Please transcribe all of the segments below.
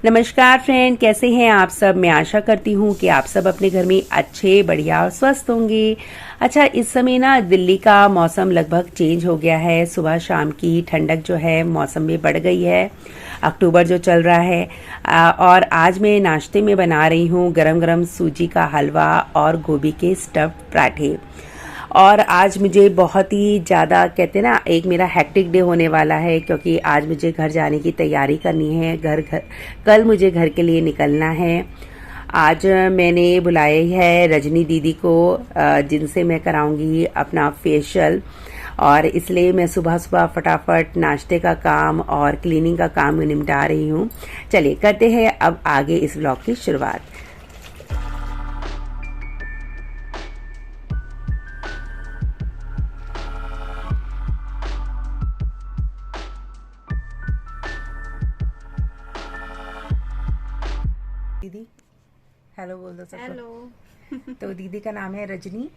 नमस्कार फ्रेंड, कैसे हैं आप सब। मैं आशा करती हूँ कि आप सब अपने घर में अच्छे, बढ़िया और स्वस्थ होंगे। अच्छा, इस समय ना दिल्ली का मौसम लगभग चेंज हो गया है। सुबह शाम की ठंडक जो है मौसम में बढ़ गई है। अक्टूबर जो चल रहा है और आज मैं नाश्ते में बना रही हूँ गरम गरम सूजी का हलवा और गोभी के स्टफ्ड पराठे। और आज मुझे बहुत ही ज़्यादा कहते हैं ना, एक मेरा हेक्टिक डे होने वाला है, क्योंकि आज मुझे घर जाने की तैयारी करनी है। कल मुझे घर के लिए निकलना है। आज मैंने बुलाया है रजनी दीदी को, जिनसे मैं कराऊंगी अपना फेशियल। और इसलिए मैं सुबह सुबह फटाफट नाश्ते का काम और क्लीनिंग का काम निपटा रही हूँ। चलिए करते हैं अब आगे इस व्लॉग की शुरुआत। दीदी हेलो बोल दो सबको। हेलो। तो दीदी का नाम है रजनी,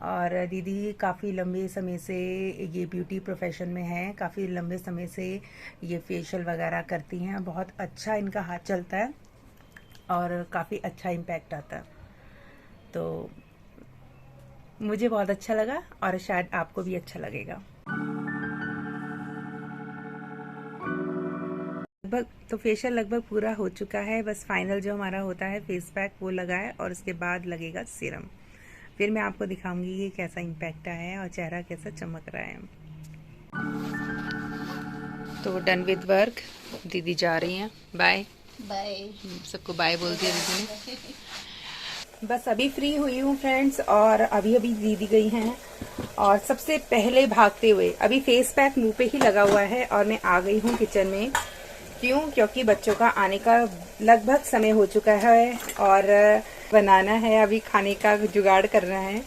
और दीदी काफ़ी लंबे समय से ये ब्यूटी प्रोफेशन में है। काफ़ी लंबे समय से ये फेशियल वगैरह करती हैं। बहुत अच्छा इनका हाथ चलता है और काफ़ी अच्छा इम्पैक्ट आता है। तो मुझे बहुत अच्छा लगा और शायद आपको भी अच्छा लगेगा। लगभग तो फेशियल लगभग पूरा हो चुका है। बस फाइनल जो हमारा होता है फेस पैक वो लगा है, और उसके बाद लगेगा सीरम। फिर मैं आपको दिखाऊंगी कि कैसा इम्पैक्ट आया है और चेहरा कैसा चमक रहा है। तो डन विद वर्क, दीदी जा रही हैं। Bye bye. सबको, बाय बोल दिया दीदी ने। बस अभी फ्री हुई हूँ फ्रेंड्स, और अभी अभी दीदी गई हैं। और सबसे पहले भागते हुए अभी फेस पैक मुंह पे ही लगा हुआ है और मैं आ गई हूँ किचन में। क्यों? क्योंकि बच्चों का आने का लगभग समय हो चुका है और बनाना है, अभी खाने का जुगाड़ करना है।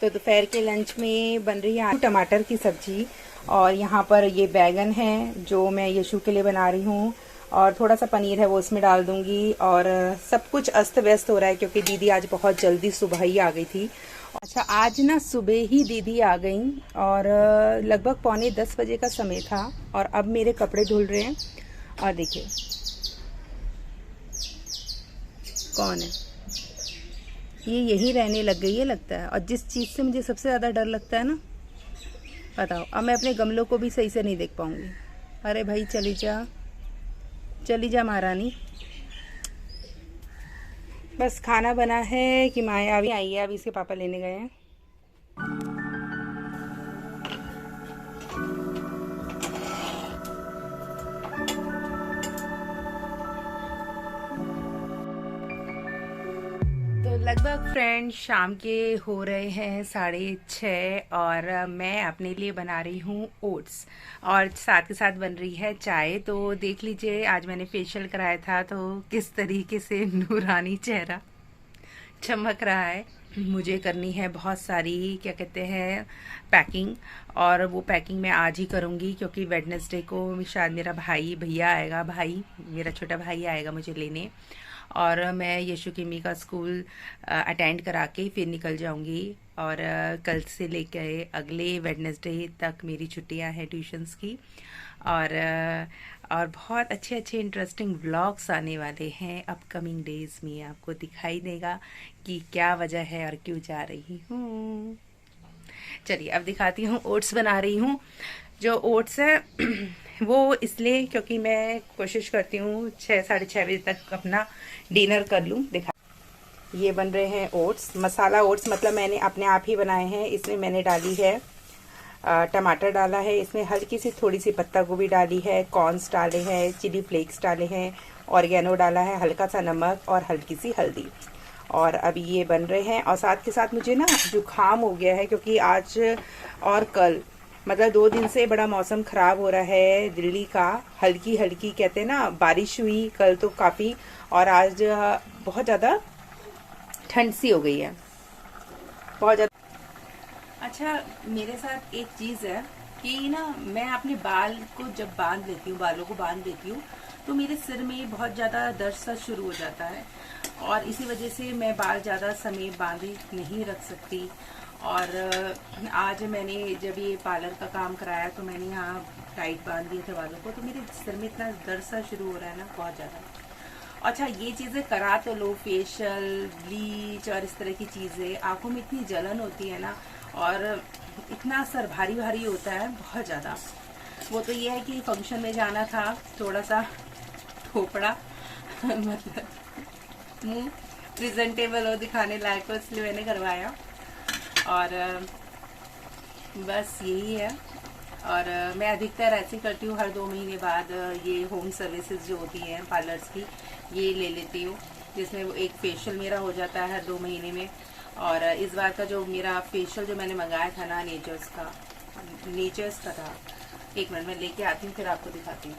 तो दोपहर के लंच में बन रही है आलू टमाटर की सब्जी, और यहाँ पर ये बैगन है जो मैं यशु के लिए बना रही हूँ, और थोड़ा सा पनीर है वो इसमें डाल दूंगी। और सब कुछ अस्त व्यस्त हो रहा है क्योंकि दीदी आज बहुत जल्दी सुबह ही आ गई थी। अच्छा, आज ना सुबह ही दीदी आ गई और लगभग 9:45 का समय था, और अब मेरे कपड़े धुल रहे हैं। और देखिए कौन है ये, यही रहने लग गई है लगता है। और जिस चीज़ से मुझे सबसे ज़्यादा डर लगता है ना, बताओ, अब मैं अपने गमलों को भी सही से नहीं देख पाऊंगी। अरे भाई चली जा, चली जा महारानी। बस खाना बना है कि माया अभी आई है, अभी इसके पापा लेने गए हैं। तो लगभग फ्रेंड शाम के हो रहे हैं 6:30, और मैं अपने लिए बना रही हूँ ओट्स, और साथ के साथ बन रही है चाय। तो देख लीजिए, आज मैंने फेशियल कराया था तो किस तरीके से नूरानी चेहरा चमक रहा है। मुझे करनी है बहुत सारी, क्या कहते हैं, पैकिंग। और वो पैकिंग मैं आज ही करूँगी क्योंकि वेडनेसडे को शायद मेरा भैया आएगा, मेरा छोटा भाई आएगा मुझे लेने। और मैं यशु किमी का स्कूल अटेंड करा के फिर निकल जाऊंगी। और कल से लेकर अगले वेडनेसडे तक मेरी छुट्टियां हैं ट्यूशन्स की। और और बहुत अच्छे अच्छे इंटरेस्टिंग व्लॉग्स आने वाले हैं अपकमिंग डेज में। आपको दिखाई देगा कि क्या वजह है और क्यों जा रही हूँ। चलिए अब दिखाती हूँ। ओट्स बना रही हूँ। जो ओट्स है वो इसलिए क्योंकि मैं कोशिश करती हूँ 6-6:30 बजे तक अपना डिनर कर लूँ। दिखा, ये बन रहे हैं ओट्स, मसाला ओट्स, मतलब मैंने अपने आप ही बनाए हैं। इसमें मैंने डाली है टमाटर डाला है, इसमें हल्की सी थोड़ी सी पत्ता गोभी डाली है, कॉर्न्स डाले हैं, चिली फ्लेक्स डाले हैं, ऑर्गेनो डाला है, हल्का सा नमक और हल्की सी हल्दी। और अभी ये बन रहे हैं। और साथ के साथ मुझे ना जुकाम हो गया है क्योंकि आज और कल, मतलब 2 दिन से बड़ा मौसम खराब हो रहा है दिल्ली का। हल्की हल्की कहते हैं ना बारिश हुई कल तो काफ़ी, और आज बहुत ज़्यादा ठंड सी हो गई है, बहुत ज़्यादा। अच्छा, मेरे साथ एक चीज़ है कि ना मैं अपने बाल को जब बांध लेती हूँ, बालों को बांध लेती हूँ, तो मेरे सिर में बहुत ज़्यादा दर्द सा शुरू हो जाता है, और इसी वजह से मैं बाल ज़्यादा समय बांधे नहीं रख सकती। और आज मैंने जब ये पार्लर का काम कराया तो मैंने यहाँ टाइट बांध दिए थे बालों को, तो मेरे सिर में इतना दर्द सा शुरू हो रहा है ना, बहुत ज़्यादा। अच्छा, ये चीज़ें करा तो लो, फेशियल, ब्लीच और इस तरह की चीज़ें, आंखों में इतनी जलन होती है ना, और इतना सर भारी भारी होता है बहुत ज़्यादा। वो तो ये है कि फंक्शन में जाना था, थोड़ा सा थोपड़ा मतलब मुंह प्रेजेंटेबल हो, दिखाने लायक हो, इसलिए मैंने करवाया। और बस यही है। और मैं अधिकतर ऐसे करती हूँ, हर 2 महीने बाद ये होम सर्विसेज जो होती हैं पार्लर्स की, ये ले लेती हूँ, जिसमें वो एक फेशियल मेरा हो जाता है हर 2 महीने में। और इस बार का जो मेरा फेशियल जो मैंने मंगाया था ना, नेचर्स का था। एक मिनट में लेके आती हूँ, फिर आपको दिखाती हूँ।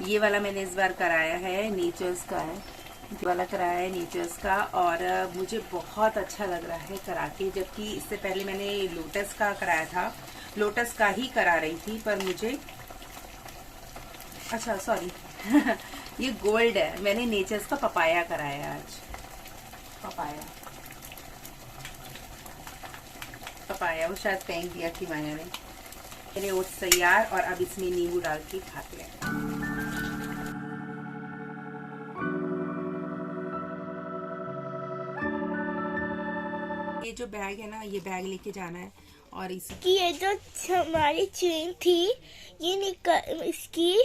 ये वाला मैंने इस बार कराया है, नेचर्स का है, ये वाला कराया है नेचर्स का। और मुझे बहुत अच्छा लग रहा है करा के, जबकि इससे पहले मैंने लोटस का कराया था, लोटस का ही करा रही थी, पर मुझे अच्छा सॉरी ये गोल्ड है, मैंने नेचर्स का पपाया कराया आज। पपाया वो शायद फेंक दिया थी मैंने। मेरे ओट्स तैयार, और अब इसमें नींबू डाल के खाते हैं। ये जो बैग है ना, ये बैग लेके जाना है, और इसकी ये जो हमारी चेन थी, इसकी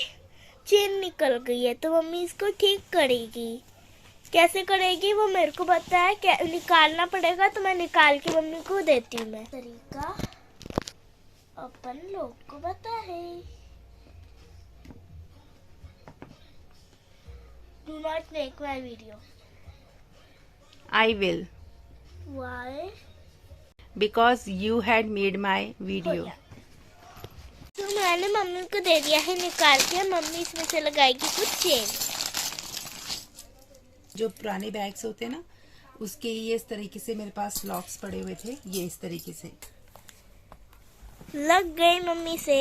चेन निकल गई है, तो मम्मी इसको ठीक करेगी। कैसे करेगी वो मेरे को पता है, निकालना पड़ेगा, तो मैं निकाल के मम्मी को देती हूँ। मैं तरीका अपन लोग को पता है। Do not make my video. I will, why? Because you had made my video. तो मैंने मम्मी को दे दिया है निकाल के, मम्मी इसमें से लगाएगी कुछ चेन। जो पुराने बैग्स होते हैं ना, उसके ये इस तरीके से मेरे पास लॉक्स पड़े हुए थे, ये इस तरीके से लग गई मम्मी से।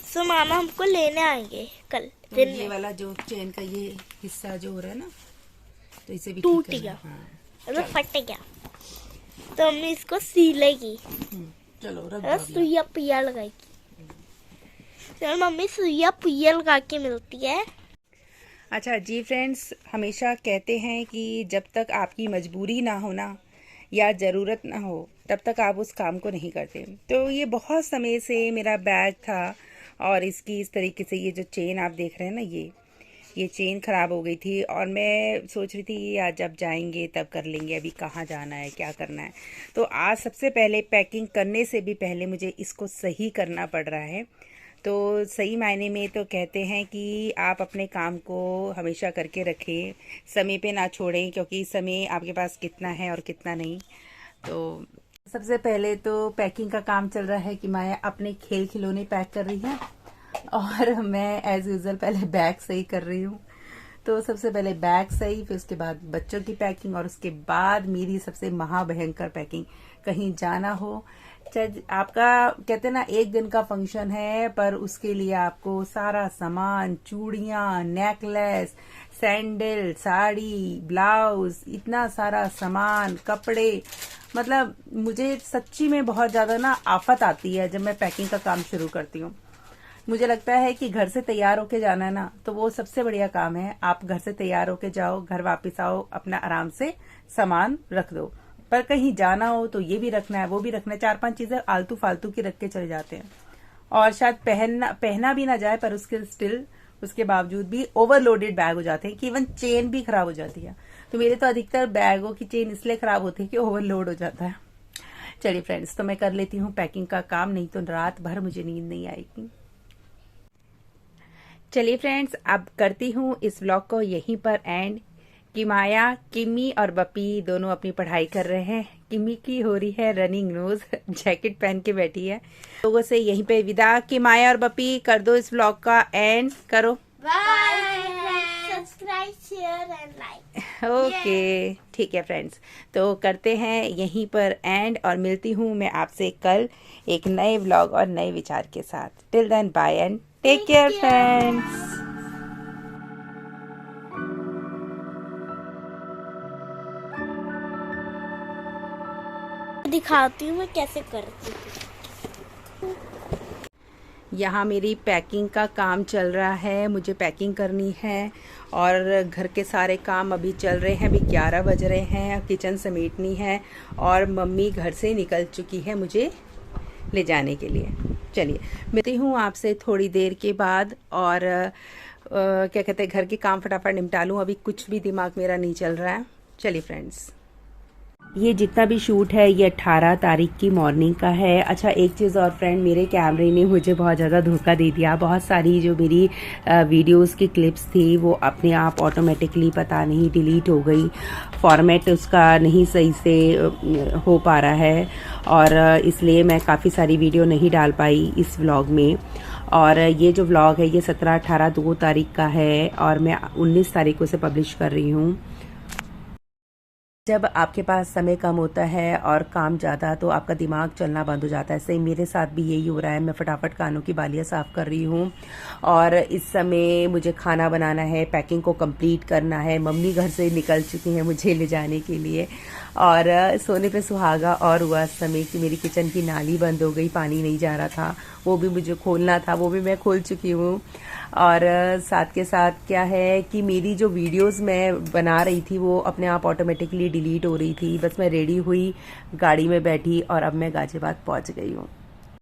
सो मामा हमको लेने आएंगे कल तो दिन ये में। वाला जो चेन का ये हिस्सा जो हो रहा है ना, तो इसे भी टूट ठीक करना गया, है। हाँ, मतलब फट गया, तो मम्मी इसको सिलेगी। चलो रख और दो अभी। सुइया पुइया लगाएगी। चलो मम्मी सुइया पुइया लगा के मिलती है। अच्छा जी फ्रेंड्स, हमेशा कहते हैं कि जब तक आपकी मजबूरी ना हो ना, या ज़रूरत ना हो, तब तक आप उस काम को नहीं करते। तो ये बहुत समय से मेरा बैग था, और इसकी इस तरीके से ये जो चेन आप देख रहे हैं ना, ये चेन ख़राब हो गई थी, और मैं सोच रही थी आज जब जाएंगे तब कर लेंगे, अभी कहाँ जाना है, क्या करना है। तो आज सबसे पहले पैकिंग करने से भी पहले मुझे इसको सही करना पड़ रहा है। तो सही मायने में तो कहते हैं कि आप अपने काम को हमेशा करके रखें, समय पे ना छोड़ें, क्योंकि समय आपके पास कितना है और कितना नहीं। तो सबसे पहले तो पैकिंग का काम चल रहा है कि माया अपने खेल खिलौने पैक कर रही है, और मैं एज यूजल पहले बैग सही कर रही हूँ। तो सबसे पहले बैग सही, फिर उसके बाद बच्चों की पैकिंग, और उसके बाद मेरी सबसे महाभयंकर पैकिंग। कहीं जाना हो, चाहे आपका कहते हैं ना 1 दिन का फंक्शन है, पर उसके लिए आपको सारा सामान, चूड़ियां, नेकलेस, सैंडल, साड़ी, ब्लाउज, इतना सारा सामान, कपड़े, मतलब मुझे सच्ची में बहुत ज्यादा ना आफत आती है जब मैं पैकिंग का काम शुरू करती हूँ। मुझे लगता है कि घर से तैयार होके जाना है ना, तो वो सबसे बढ़िया काम है। आप घर से तैयार होके जाओ, घर वापस आओ, अपना आराम से सामान रख दो। पर कहीं जाना हो तो ये भी रखना है, वो भी रखना है, 4-5 चीजें आलतू फालतू की रख के चले जाते हैं, और शायद पहना भी ना जाए, पर उसके बावजूद भी ओवरलोडेड बैग हो जाते हैं कि इवन चेन भी खराब हो जाती है। तो मेरे तो अधिकतर बैगों की चेन इसलिए खराब होती है कि ओवरलोड हो जाता है। चलिए फ्रेंड्स, तो मैं कर लेती हूँ पैकिंग का काम, नहीं तो रात भर मुझे नींद नहीं आएगी। चलिए फ्रेंड्स, अब करती हूँ इस व्लॉग को यहीं पर एंड। कि माया, किमी और बपी दोनों अपनी पढ़ाई कर रहे हैं। किमी की हो रही है रनिंग नोज, जैकेट पहन के बैठी है। लोगों से यहीं पे विदा। कि माया और बपी कर दो इस व्लॉग का एंड, करो। Subscribe, share and like. Okay, ठीक है फ्रेंड्स, तो करते हैं यहीं पर एंड, और मिलती हूँ मैं आपसे कल एक नए व्लॉग और नए विचार के साथ। Till then bye and take care friends. दिखाती हूँ मैं कैसे करती हूँ। यहाँ मेरी पैकिंग का काम चल रहा है, मुझे पैकिंग करनी है और घर के सारे काम अभी चल रहे हैं। अभी 11 बज रहे हैं, किचन समेटनी है और मम्मी घर से निकल चुकी है मुझे ले जाने के लिए। चलिए मिलती हूँ आपसे थोड़ी देर के बाद और क्या कहते हैं, घर के काम फटाफट निपटा लूँ। अभी कुछ भी दिमाग मेरा नहीं चल रहा है। चलिए फ्रेंड्स, ये जितना भी शूट है ये 18 तारीख की मॉर्निंग का है। अच्छा, एक चीज़ और फ्रेंड, मेरे कैमरे ने मुझे बहुत ज़्यादा धोखा दे दिया। बहुत सारी जो मेरी वीडियोस की क्लिप्स थी वो अपने आप ऑटोमेटिकली पता नहीं डिलीट हो गई। फॉर्मेट उसका नहीं सही से हो पा रहा है और इसलिए मैं काफ़ी सारी वीडियो नहीं डाल पाई इस व्लॉग में। और ये जो व्लॉग है ये 17, 18, 2 तारीख का है और मैं 19 तारीख को से पब्लिश कर रही हूँ। जब आपके पास समय कम होता है और काम ज़्यादा, तो आपका दिमाग चलना बंद हो जाता है। सही मेरे साथ भी यही हो रहा है। मैं फटाफट कानों की बालियाँ साफ़ कर रही हूँ और इस समय मुझे खाना बनाना है, पैकिंग को कंप्लीट करना है। मम्मी घर से निकल चुकी हैं मुझे ले जाने के लिए और सोने पे सुहागा और हुआ समय कि मेरी किचन की नाली बंद हो गई, पानी नहीं जा रहा था, वो भी मुझे खोलना था, वो भी मैं खोल चुकी हूँ। और साथ के साथ क्या है कि मेरी जो वीडियोस मैं बना रही थी वो अपने आप ऑटोमेटिकली डिलीट हो रही थी। बस मैं रेडी हुई, गाड़ी में बैठी और अब मैं गाजियाबाद पहुँच गई हूँ।